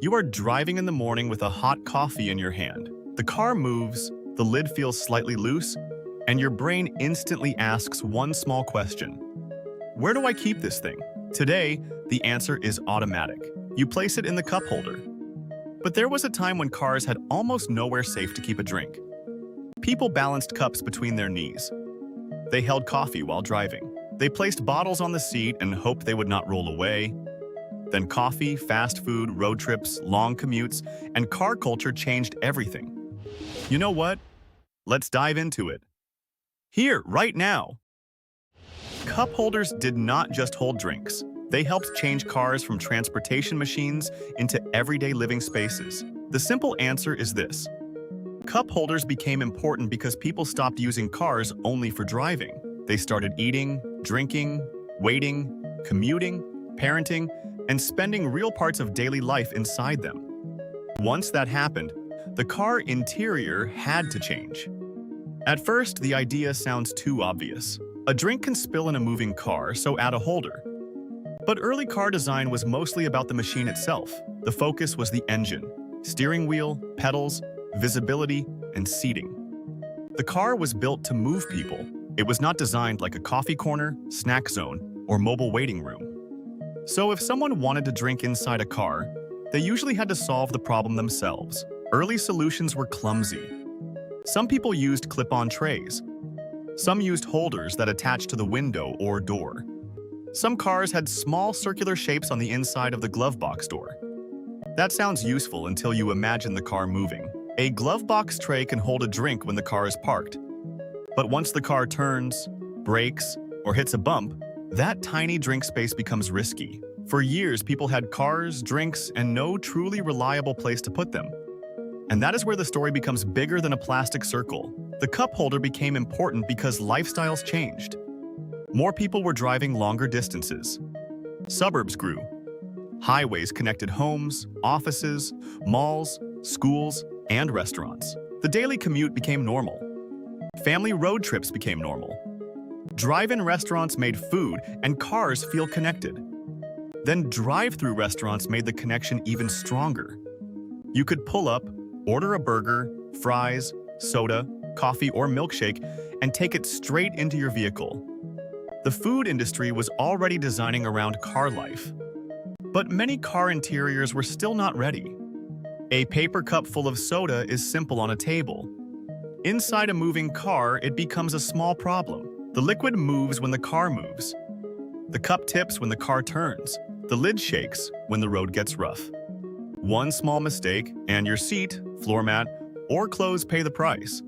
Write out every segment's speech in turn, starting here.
You are driving in the morning with a hot coffee in your hand. The car moves, the lid feels slightly loose, and your brain instantly asks one small question. Where do I keep this thing? Today, the answer is automatic. You place it in the cup holder. But there was a time when cars had almost nowhere safe to keep a drink. People balanced cups between their knees. They held coffee while driving. They placed bottles on the seat and hoped they would not roll away. Then coffee, fast food, road trips, long commutes, and car culture changed everything. You know what? Let's dive into it. Here, right now. Cup holders did not just hold drinks. They helped change cars from transportation machines into everyday living spaces. The simple answer is this. Cup holders became important because people stopped using cars only for driving. They started eating, drinking, waiting, commuting, parenting, and spending real parts of daily life inside them. Once that happened, the car interior had to change. At first, the idea sounds too obvious. A drink can spill in a moving car, so add a holder. But early car design was mostly about the machine itself. The focus was the engine, steering wheel, pedals, visibility, and seating. The car was built to move people. It was not designed like a coffee corner, snack zone, or mobile waiting room. So if someone wanted to drink inside a car, they usually had to solve the problem themselves. Early solutions were clumsy. Some people used clip-on trays. Some used holders that attached to the window or door. Some cars had small circular shapes on the inside of the glove box door. That sounds useful until you imagine the car moving. A glove box tray can hold a drink when the car is parked. But once the car turns, brakes, or hits a bump, that tiny drink space becomes risky. For years, people had cars, drinks, and no truly reliable place to put them. And that is where the story becomes bigger than a plastic circle. The cup holder became important because lifestyles changed. More people were driving longer distances. Suburbs grew. Highways connected homes, offices, malls, schools, and restaurants. The daily commute became normal. Family road trips became normal. Drive-in restaurants made food and cars feel connected. Then drive-through restaurants made the connection even stronger. You could pull up, order a burger, fries, soda, coffee, or milkshake, and take it straight into your vehicle. The food industry was already designing around car life. But many car interiors were still not ready. A paper cup full of soda is simple on a table. Inside a moving car, it becomes a small problem. The liquid moves when the car moves. The cup tips when the car turns. The lid shakes when the road gets rough. One small mistake, and your seat, floor mat, or clothes pay the price.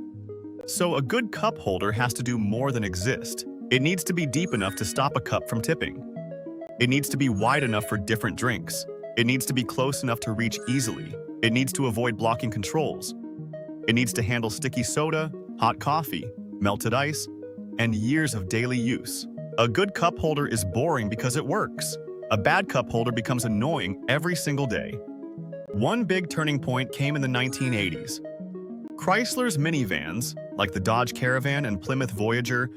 So a good cup holder has to do more than exist. It needs to be deep enough to stop a cup from tipping. It needs to be wide enough for different drinks. It needs to be close enough to reach easily. It needs to avoid blocking controls. It needs to handle sticky soda, hot coffee, melted ice, and years of daily use. A good cup holder is boring because it works. A bad cup holder becomes annoying every single day. One big turning point came in the 1980s. Chrysler's minivans, like the Dodge Caravan and Plymouth Voyager,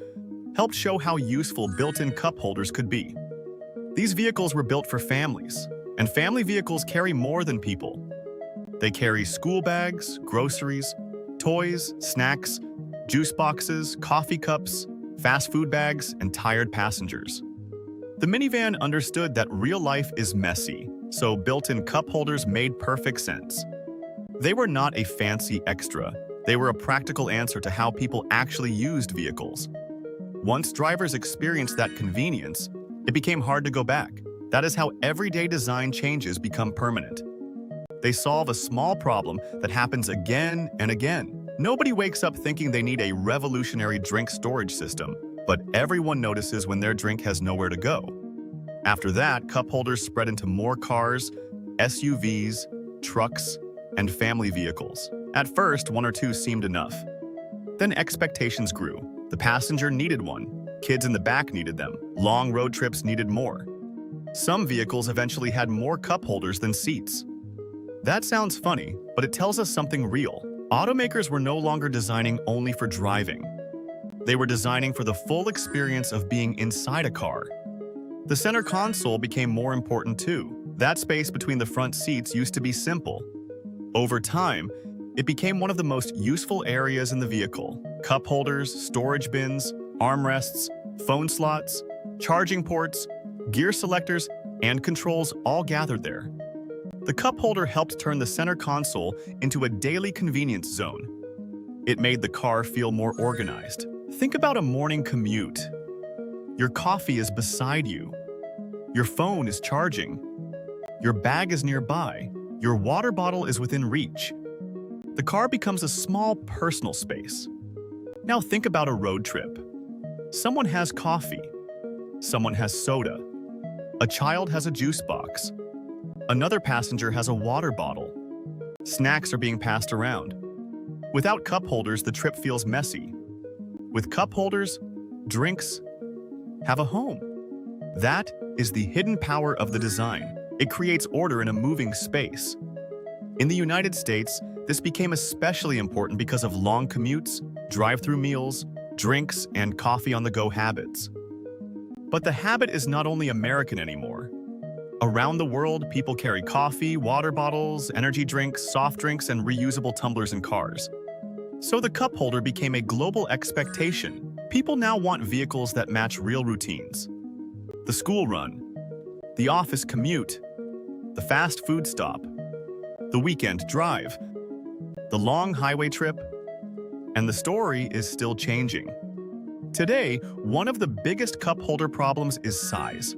helped show how useful built-in cup holders could be. These vehicles were built for families, and family vehicles carry more than people. They carry school bags, groceries, toys, snacks, juice boxes, coffee cups, fast food bags, and tired passengers. The minivan understood that real life is messy, so built-in cup holders made perfect sense. They were not a fancy extra. They were a practical answer to how people actually used vehicles. Once drivers experienced that convenience, it became hard to go back. That is how everyday design changes become permanent. They solve a small problem that happens again and again. Nobody wakes up thinking they need a revolutionary drink storage system, but everyone notices when their drink has nowhere to go. After that, cup holders spread into more cars, SUVs, trucks, and family vehicles. At first, one or two seemed enough. Then expectations grew. The passenger needed one. Kids in the back needed them. Long road trips needed more. Some vehicles eventually had more cup holders than seats. That sounds funny, but it tells us something real. Automakers were no longer designing only for driving. They were designing for the full experience of being inside a car. The center console became more important too. That space between the front seats used to be simple. Over time, it became one of the most useful areas in the vehicle. Cup holders, storage bins, armrests, phone slots, charging ports, gear selectors, and controls all gathered there. The cup holder helped turn the center console into a daily convenience zone. It made the car feel more organized. Think about a morning commute. Your coffee is beside you. Your phone is charging. Your bag is nearby. Your water bottle is within reach. The car becomes a small personal space. Now think about a road trip. Someone has coffee. Someone has soda. A child has a juice box. Another passenger has a water bottle. Snacks are being passed around. Without cup holders, the trip feels messy. With cup holders, drinks have a home. That is the hidden power of the design. It creates order in a moving space. In the United States, this became especially important because of long commutes, drive-through meals, drinks, and coffee-on-the-go habits. But the habit is not only American anymore. Around the world, people carry coffee, water bottles, energy drinks, soft drinks, and reusable tumblers in cars. So the cup holder became a global expectation. People now want vehicles that match real routines. The school run, the office commute, the fast food stop, the weekend drive, the long highway trip, and the story is still changing. Today, one of the biggest cup holder problems is size.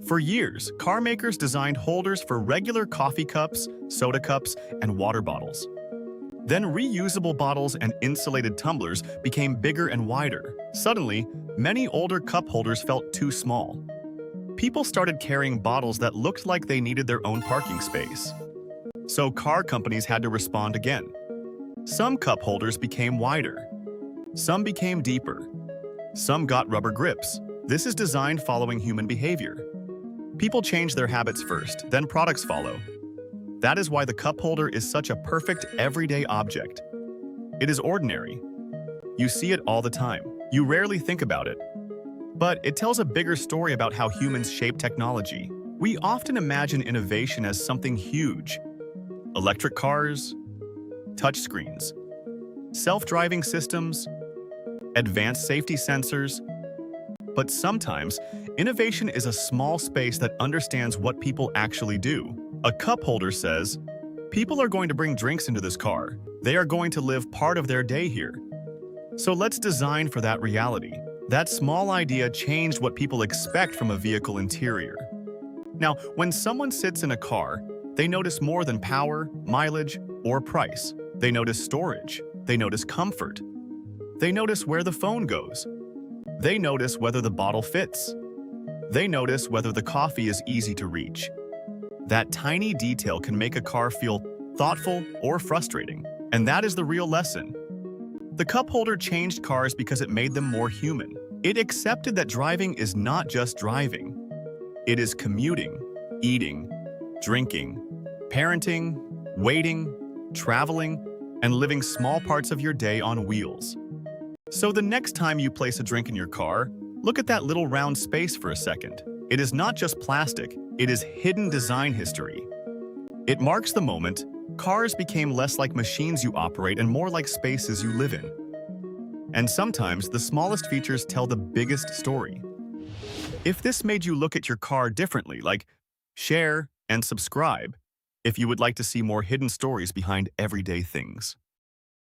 For years, car makers designed holders for regular coffee cups, soda cups, and water bottles. Then reusable bottles and insulated tumblers became bigger and wider. Suddenly, many older cup holders felt too small. People started carrying bottles that looked like they needed their own parking space. So car companies had to respond again. Some cup holders became wider. Some became deeper. Some got rubber grips. This is design following human behavior. People change their habits first, then products follow. That is why the cup holder is such a perfect everyday object. It is ordinary. You see it all the time. You rarely think about it. But it tells a bigger story about how humans shape technology. We often imagine innovation as something huge. Electric cars, touchscreens, self-driving systems, advanced safety sensors. But sometimes, innovation is a small space that understands what people actually do. A cup holder says, people are going to bring drinks into this car. They are going to live part of their day here. So let's design for that reality. That small idea changed what people expect from a vehicle interior. Now, when someone sits in a car, they notice more than power, mileage, or price. They notice storage. They notice comfort. They notice where the phone goes. They notice whether the bottle fits. They notice whether the coffee is easy to reach. That tiny detail can make a car feel thoughtful or frustrating, and that is the real lesson. The cup holder changed cars because it made them more human. It accepted that driving is not just driving. It is commuting, eating, drinking, parenting, waiting, traveling, and living small parts of your day on wheels. So the next time you place a drink in your car, look at that little round space for a second. It is not just plastic, it is hidden design history. It marks the moment cars became less like machines you operate and more like spaces you live in. And sometimes the smallest features tell the biggest story. If this made you look at your car differently, like share and subscribe if you would like to see more hidden stories behind everyday things.